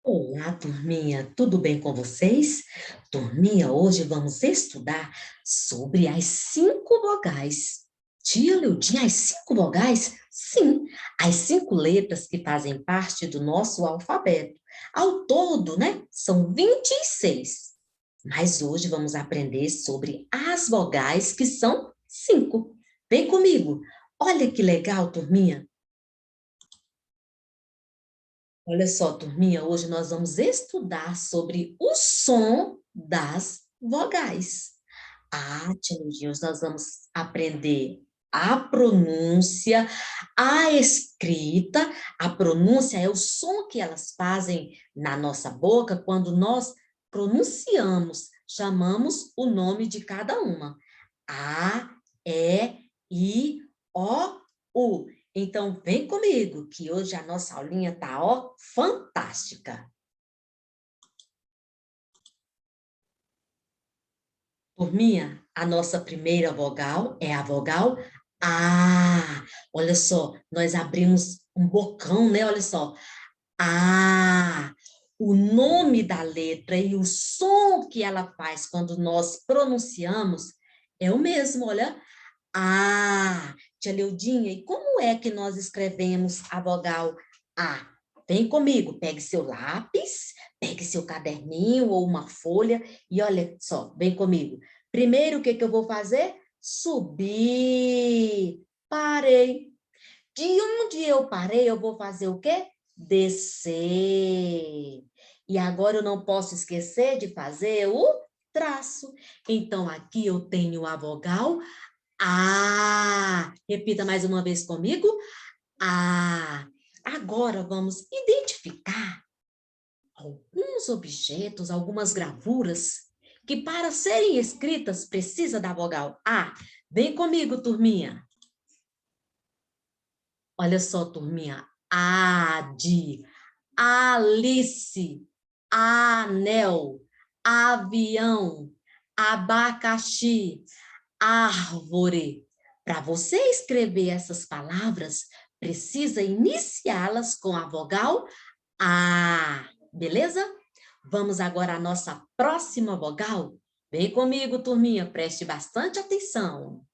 Olá, turminha, tudo bem com vocês? Turminha, hoje vamos estudar sobre as 5 vogais. Tia Leudinha, as 5 vogais? Sim, as 5 letras que fazem parte do nosso alfabeto. Ao todo, né, são 26. Mas hoje vamos aprender sobre as vogais que são 5. Vem comigo. Olha que legal, turminha. Olha só, turminha, hoje nós vamos estudar sobre o som das vogais. Tia Lurdinha, hoje nós vamos aprender a pronúncia, a escrita. A pronúncia é o som que elas fazem na nossa boca quando nós pronunciamos, chamamos o nome de cada uma. A, E, I, O, U. Então, vem comigo, que hoje a nossa aulinha tá, ó, fantástica. Turminha, a nossa primeira vogal é a vogal A. Olha só, nós abrimos um bocão, né? Olha só. A. O nome da letra e o som que ela faz quando nós pronunciamos é o mesmo, olha. Tia Leudinha, e como é que nós escrevemos a vogal A? Vem comigo, pegue seu lápis, pegue seu caderninho ou uma folha e olha só, vem comigo. Primeiro, o que que eu vou fazer? Subir. Parei. De onde eu parei, eu vou fazer o quê? Descer. E agora eu não posso esquecer de fazer o traço. Então, aqui eu tenho a vogal repita mais uma vez comigo. A. Agora vamos identificar alguns objetos, algumas gravuras, que para serem escritas precisa da vogal A. Vem comigo, turminha. Olha só, turminha. A de Alice, anel, avião, abacaxi, árvore. Para você escrever essas palavras, precisa iniciá-las com a vogal A, beleza? Vamos agora à nossa próxima vogal? Vem comigo, turminha, preste bastante atenção.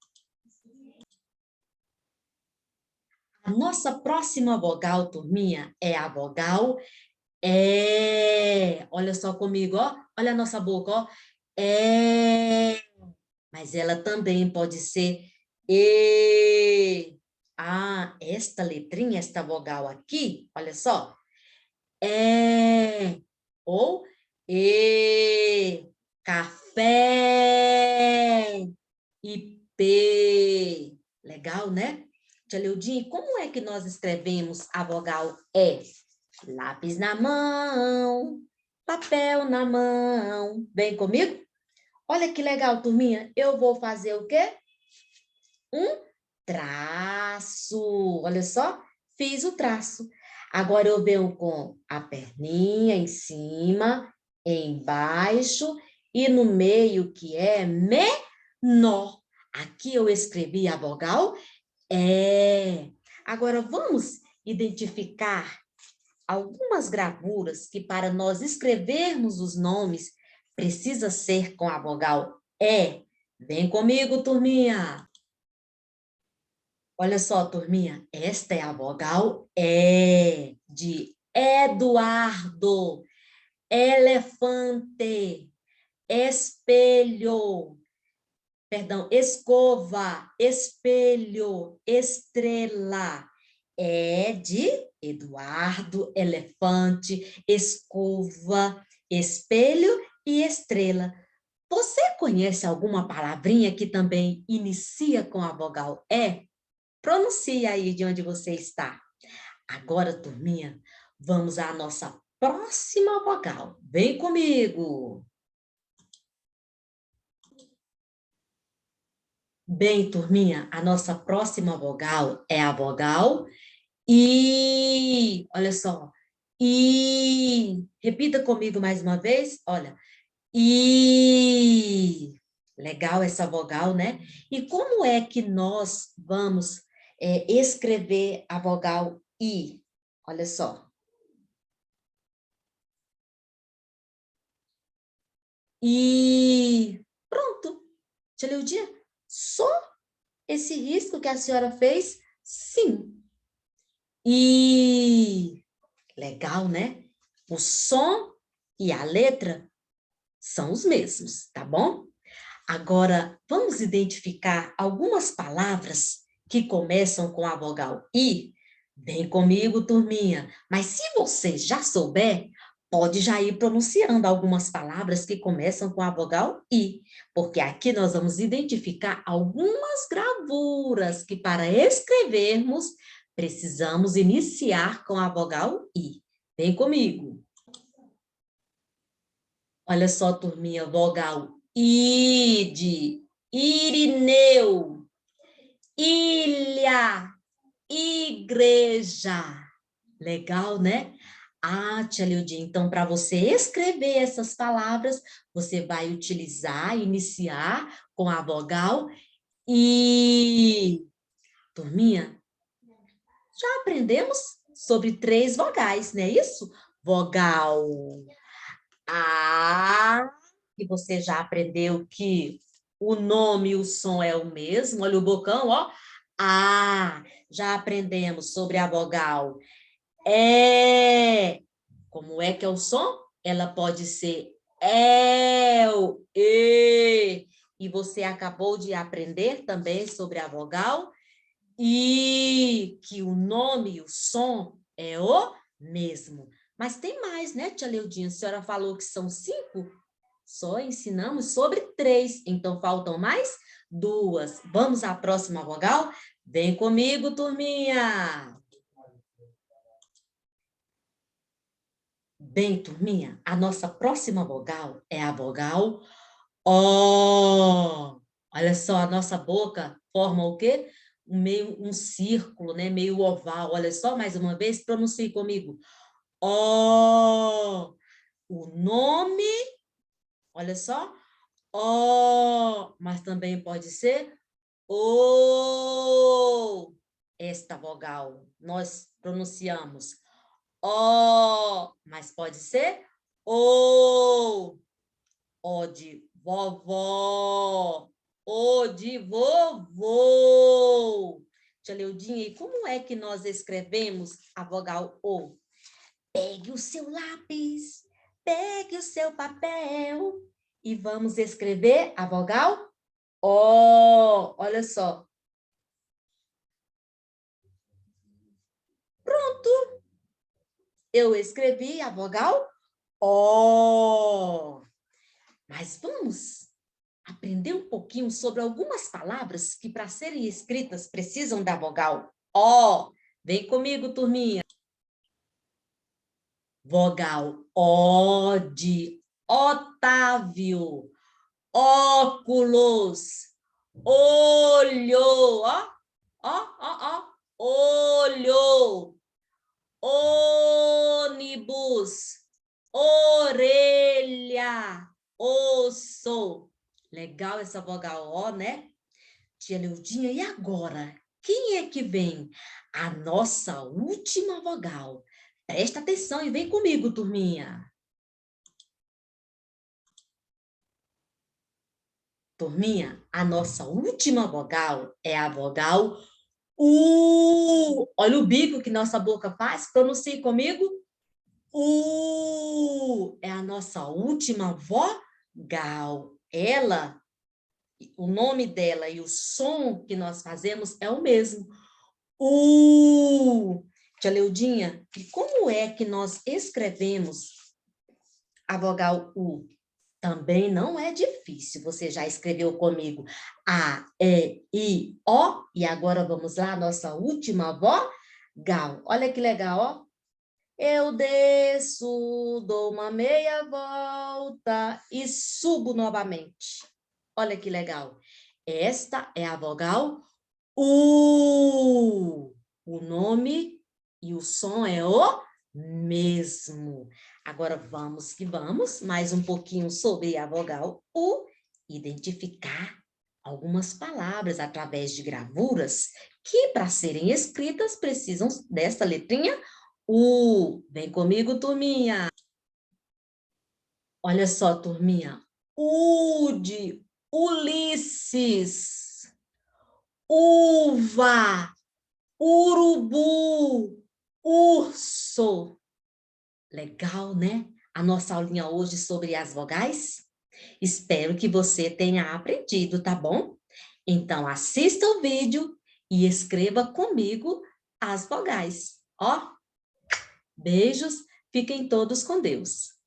A nossa próxima vogal, turminha, é a vogal E. Olha só comigo, ó. Olha a nossa boca, ó. É. Mas ela também pode ser E. Esta letrinha, esta vogal aqui, olha só, É ou E. Café e P. Legal, né? Tia Leudinha, como é que nós escrevemos a vogal E? Lápis na mão, papel na mão. Vem comigo? Olha que legal, turminha. Eu vou fazer o quê? Um traço. Olha só, fiz o traço. Agora eu venho com a perninha em cima, embaixo e no meio, que é menor. Aqui eu escrevi a vogal E. Agora vamos identificar algumas gravuras que para nós escrevermos os nomes precisa ser com a vogal E. Vem comigo, turminha. Olha só, turminha, esta é a vogal E de Eduardo, elefante, espelho, perdão, escova, espelho, estrela. É de Eduardo, elefante, escova, espelho e estrela. Você conhece alguma palavrinha que também inicia com a vogal E? Pronuncie aí de onde você está. Agora, turminha, vamos à nossa próxima vogal. Vem comigo. Bem, turminha, a nossa próxima vogal é a vogal I. Olha só. I. Repita comigo mais uma vez. Olha. I. Legal essa vogal, né? E como é que nós vamos escrever a vogal I? Olha só. E pronto. Tia Leudinha, só esse risco que a senhora fez? Sim. E legal, né? O som e a letra são os mesmos, tá bom? Agora, vamos identificar algumas palavras que começam com a vogal I? Vem comigo, turminha. Mas se você já souber, pode já ir pronunciando algumas palavras que começam com a vogal I, porque aqui nós vamos identificar algumas gravuras que para escrevermos precisamos iniciar com a vogal I. Vem comigo. Olha só, turminha, vogal I de Irineu, ilha, igreja. Legal, né? Ah, tia Leudinha, então, para você escrever essas palavras, você vai utilizar, iniciar com a vogal I. Turminha, já aprendemos sobre 3 vogais, não é isso? Vogal A, que você já aprendeu que o nome e o som é o mesmo. Olha o bocão, ó. A. Já aprendemos sobre a vogal É. Como é que é o som? Ela pode ser EL, E. E você acabou de aprender também sobre a vogal I, que o nome e o som é o mesmo. Mas tem mais, né, tia Leudinha? A senhora falou que são 5? Só ensinamos sobre 3, então faltam mais 2. Vamos à próxima vogal? Vem comigo, turminha! Bem, turminha, a nossa próxima vogal é a vogal O. Olha só, a nossa boca forma o quê? Um círculo, né? Meio oval. Olha só, mais uma vez, pronuncie comigo. O. O nome, olha só. O. Mas também pode ser O. Esta vogal. Nós pronunciamos O, mas pode ser O. O de vovó, O de vovô. Tia Leudinha, e como é que nós escrevemos a vogal O? Pegue o seu lápis, pegue o seu papel e vamos escrever a vogal O. Olha só. Pronto. Eu escrevi a vogal O. Mas vamos aprender um pouquinho sobre algumas palavras que, para serem escritas, precisam da vogal O. Vem comigo, turminha. Vogal O de Otávio, óculos, olho, ó, olho, ônibus, orelha, osso. Legal essa vogal O, né? Tia Leudinha, e agora? Quem é que vem? A nossa última vogal. Presta atenção e vem comigo, turminha. Turminha, a nossa última vogal é a vogal U. Olha o bico que nossa boca faz. Pronuncie comigo. U. É a nossa última vogal. Ela, o nome dela e o som que nós fazemos é o mesmo. Tia Leudinha, e como é que nós escrevemos a vogal U? Também não é difícil. Você já escreveu comigo A, E, I, O. E agora vamos lá, nossa última vogal. Olha que legal, ó. Eu desço, dou uma meia volta e subo novamente. Olha que legal. Esta é a vogal U. O nome e o som é o mesmo. Agora vamos que vamos, mais um pouquinho sobre a vogal U, identificar algumas palavras através de gravuras que, para serem escritas, precisam dessa letrinha U. Vem comigo, turminha. Olha só, turminha. Ude, Ulisses, uva, urubu, urso. Legal, né? A nossa aulinha hoje sobre as vogais? Espero que você tenha aprendido, tá bom? Então, assista o vídeo e escreva comigo as vogais. Ó, beijos, fiquem todos com Deus.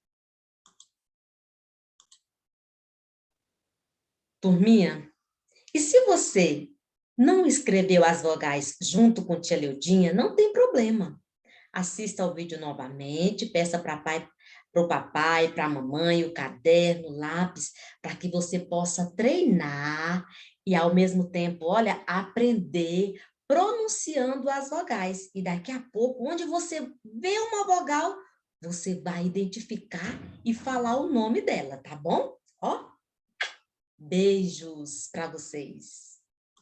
Turminha, e se você não escreveu as vogais junto com tia Leudinha, não tem problema. Assista ao vídeo novamente, peça para o papai, para a mamãe, o caderno, o lápis, para que você possa treinar e, ao mesmo tempo, olha, aprender pronunciando as vogais. E daqui a pouco, onde você vê uma vogal, você vai identificar e falar o nome dela, tá bom? Ó, beijos para vocês.